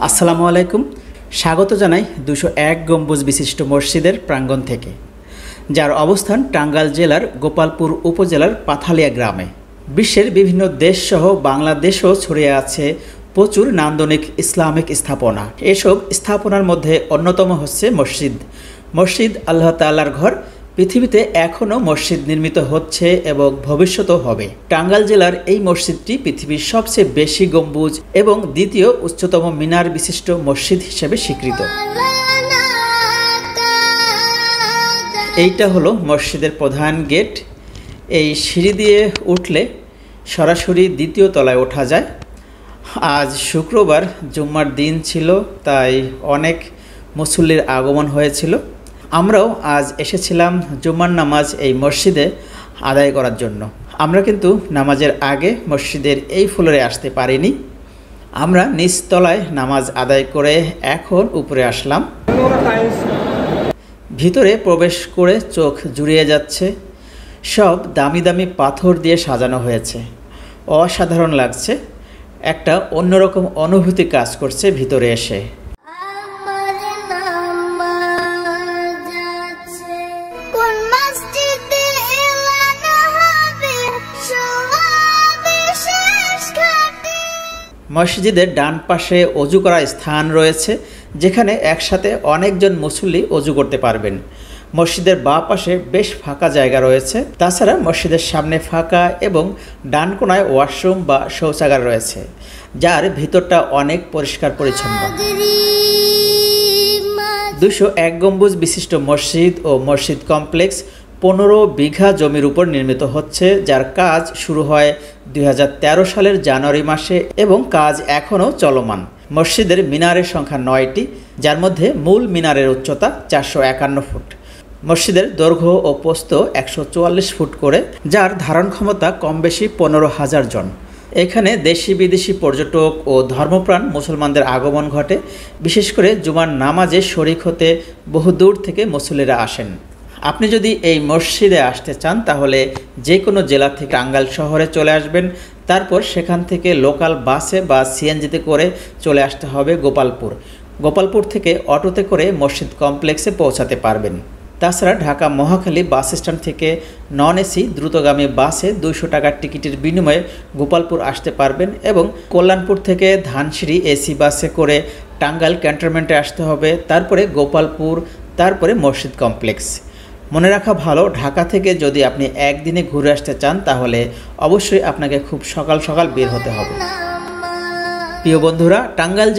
আসসালামু আলাইকুম। স্বাগত জানাই 201 গম্বুজ বিশিষ্ট মসজিদের প্রাঙ্গণ থেকে, যার অবস্থান টাঙ্গাইল জেলার গোপালপুর উপজেলার পাথালিয়া গ্রামে। বিশ্বের বিভিন্ন দেশসহ বাংলাদেশও ছড়িয়ে আছে প্রচুর নান্দনিক ইসলামিক স্থাপনা। এসব স্থাপনার মধ্যে অন্যতম হচ্ছে মসজিদ। মসজিদ আল্লাহ তাআলার ঘর। পৃথিবীতে এখনও মসজিদ নির্মিত হচ্ছে এবং ভবিষ্যতেও হবে। টাঙ্গাইল জেলার এই মসজিদটি পৃথিবীর সবচেয়ে বেশি গম্বুজ এবং দ্বিতীয় উচ্চতম মিনার বিশিষ্ট মসজিদ হিসেবে স্বীকৃত। এইটা হলো মসজিদের প্রধান গেট। এই সিঁড়ি দিয়ে উঠলে সরাসরি দ্বিতীয় তলায় ওঠা যায়। আজ শুক্রবার, জুম্মার দিন ছিল, তাই অনেক মুসল্লির আগমন হয়েছিল। আমরাও আজ এসেছিলাম জুম্মার নামাজ এই মসজিদে আদায় করার জন্য। আমরা কিন্তু নামাজের আগে মসজিদের এই ফ্লোরে আসতে পারিনি। আমরা নিচতলায় নামাজ আদায় করে এখন উপরে আসলাম। ভিতরে প্রবেশ করে চোখ জুড়িয়ে যাচ্ছে। সব দামি দামি পাথর দিয়ে সাজানো হয়েছে। অসাধারণ লাগছে। একটা অন্যরকম অনুভূতি কাজ করছে ভিতরে এসে। মসজিদের ডান পাশে অজু করার স্থান রয়েছে, যেখানে একসাথে অনেকজন মুসল্লি অজু করতে পারবেন। মসজিদের বাঁ পাশে বেশ ফাঁকা জায়গা রয়েছে। তাছাড়া মসজিদের সামনে ফাঁকা এবং ডান কোণায় ওয়াশরুম বা শৌচাগার রয়েছে, যার ভিতরটা অনেক পরিষ্কার পরিচ্ছন্ন। 201 গম্বুজ বিশিষ্ট মসজিদ ও মসজিদ কমপ্লেক্স 15 বিঘা জমির উপর নির্মিত হচ্ছে, যার কাজ শুরু হয় 2013 সালের জানুয়ারি মাসে এবং কাজ এখনও চলমান। মসজিদের মিনারের সংখ্যা 9টি, যার মধ্যে মূল মিনারের উচ্চতা 451 ফুট। মসজিদের দৈর্ঘ্য ও প্রস্থ 144 ফুট করে, যার ধারণ ক্ষমতা কম বেশি 15,000 জন। এখানে দেশি বিদেশি পর্যটক ও ধর্মপ্রাণ মুসলমানদের আগমন ঘটে। বিশেষ করে জুমার নামাজে শরিক হতে বহু দূর থেকে মুসল্লিরা আসেন। আপনি যদি এই মসজিদে আসতে চান তাহলে যে কোনো জেলা থেকে টাঙ্গাইল শহরে চলে আসবেন। তারপর সেখান থেকে লোকাল বাসে বা সিএনজিতে করে চলে আসতে হবে গোপালপুর। গোপালপুর থেকে অটোতে করে মসজিদ কমপ্লেক্সে পৌঁছাতে পারবেন। তাছাড়া ঢাকা মহাখালী বাস স্ট্যান্ড থেকে নন এসি দ্রুতগামী বাসে 200 টাকার টিকিটের বিনিময়ে গোপালপুর আসতে পারবেন এবং কল্যাণপুর থেকে ধানসিঁড়ি এসি বাসে করে টাঙ্গাইল ক্যান্টনমেন্টে আসতে হবে। তারপরে গোপালপুর, তারপরে মসজিদ কমপ্লেক্স। মনে রাখা ভালো, ঢাকা থেকে যদি আপনি একদিনে ঘুরে আসতে চান তাহলে অবশ্যই আপনাকে খুব সকাল সকাল বের হতে হবে। প্রিয় বন্ধুরা, টাঙ্গাইল